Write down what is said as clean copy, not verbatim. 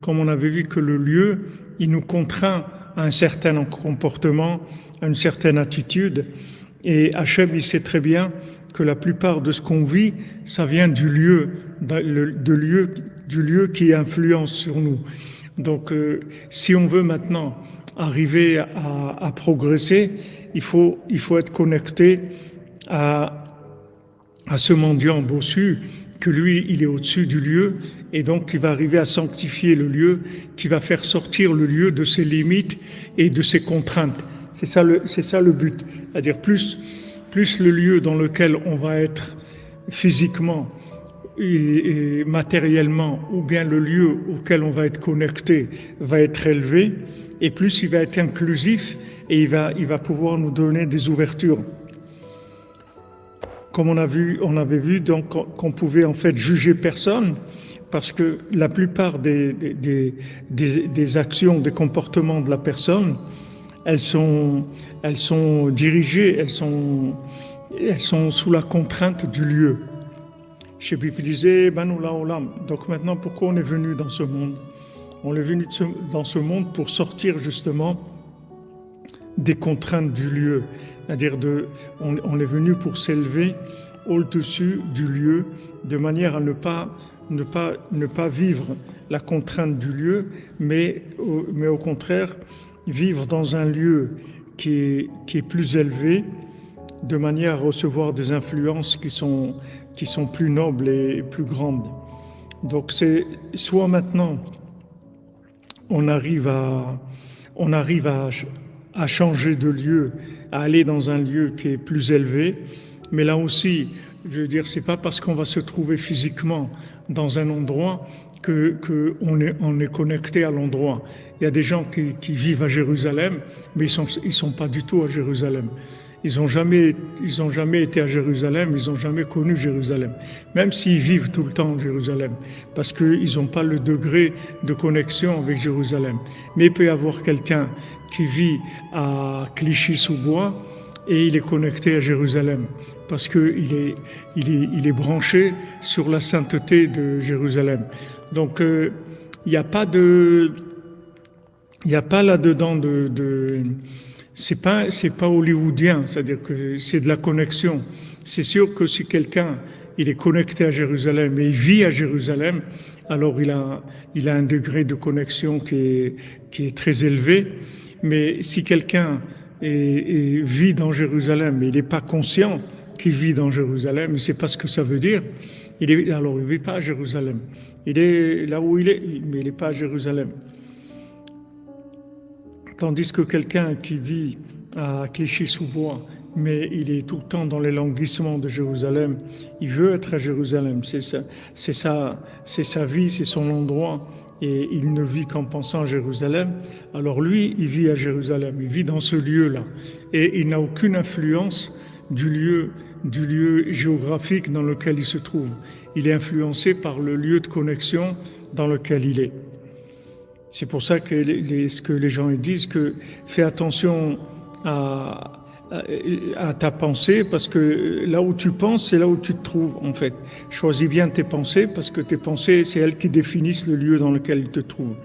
Comme on avait vu que le lieu, il nous contraint à un certain comportement, à une certaine attitude. Et Hachem, il sait très bien que la plupart de ce qu'on vit, ça vient du lieu, du lieu qui influence sur nous. Donc, si on veut maintenant arriver à progresser, il faut être connecté à, à ce mendiant bossu, que lui, il est au-dessus du lieu, et donc il va arriver à sanctifier le lieu, qui va faire sortir le lieu de ses limites et de ses contraintes. C'est ça le but. C'est-à-dire plus le lieu dans lequel on va être physiquement et matériellement, ou bien le lieu auquel on va être connecté va être élevé, et plus il va être inclusif, et il va pouvoir nous donner des ouvertures. Comme on avait vu donc qu'on pouvait en fait juger personne, parce que la plupart des actions, des comportements de la personne, elles sont dirigées, elles sont sous la contrainte du lieu. Donc maintenant, pourquoi on est venu dans ce monde? On est venu dans ce monde pour sortir justement des contraintes du lieu. C'est-à-dire on est venu pour s'élever au-dessus du lieu, de manière à ne pas vivre la contrainte du lieu, mais au contraire, vivre dans un lieu qui est plus élevé, de manière à recevoir des influences qui sont plus nobles et plus grandes. Donc c'est soit maintenant on arrive à changer de lieu, à aller dans un lieu qui est plus élevé, mais là aussi, je veux dire, c'est pas parce qu'on va se trouver physiquement dans un endroit qu'on est connecté à l'endroit. Il y a des gens qui vivent à Jérusalem, mais ils sont pas du tout à Jérusalem. Ils ont jamais été à Jérusalem, ils ont jamais connu Jérusalem, même s'ils vivent tout le temps à Jérusalem, parce qu'ils n'ont pas le degré de connexion avec Jérusalem. Mais il peut y avoir quelqu'un qui vit à Clichy-sous-Bois et il est connecté à Jérusalem, parce qu'il est branché sur la sainteté de Jérusalem. Donc, il n'y a pas là-dedans c'est pas hollywoodien, c'est-à-dire que c'est de la connexion. C'est sûr que si quelqu'un il est connecté à Jérusalem et il vit à Jérusalem, alors il a un degré de connexion qui est très élevé. Mais si quelqu'un vit dans Jérusalem et il n'est pas conscient qu'il vit dans Jérusalem, il ne sait pas ce que ça veut dire, alors il ne vit pas à Jérusalem. Il est là où il est, mais il n'est pas à Jérusalem. Tandis que quelqu'un qui vit à Clichy-sous-Bois, mais il est tout le temps dans les languissements de Jérusalem, il veut être à Jérusalem, c'est sa vie, c'est son endroit, et il ne vit qu'en pensant à Jérusalem, alors lui, il vit à Jérusalem, il vit dans ce lieu-là, et il n'a aucune influence du lieu géographique dans lequel il se trouve. Il est influencé par le lieu de connexion dans lequel il est. C'est pour ça que ce que les gens disent, que fais attention à ta pensée, parce que là où tu penses, c'est là où tu te trouves en fait. Choisis bien tes pensées, parce que tes pensées, c'est elles qui définissent le lieu dans lequel tu te trouves.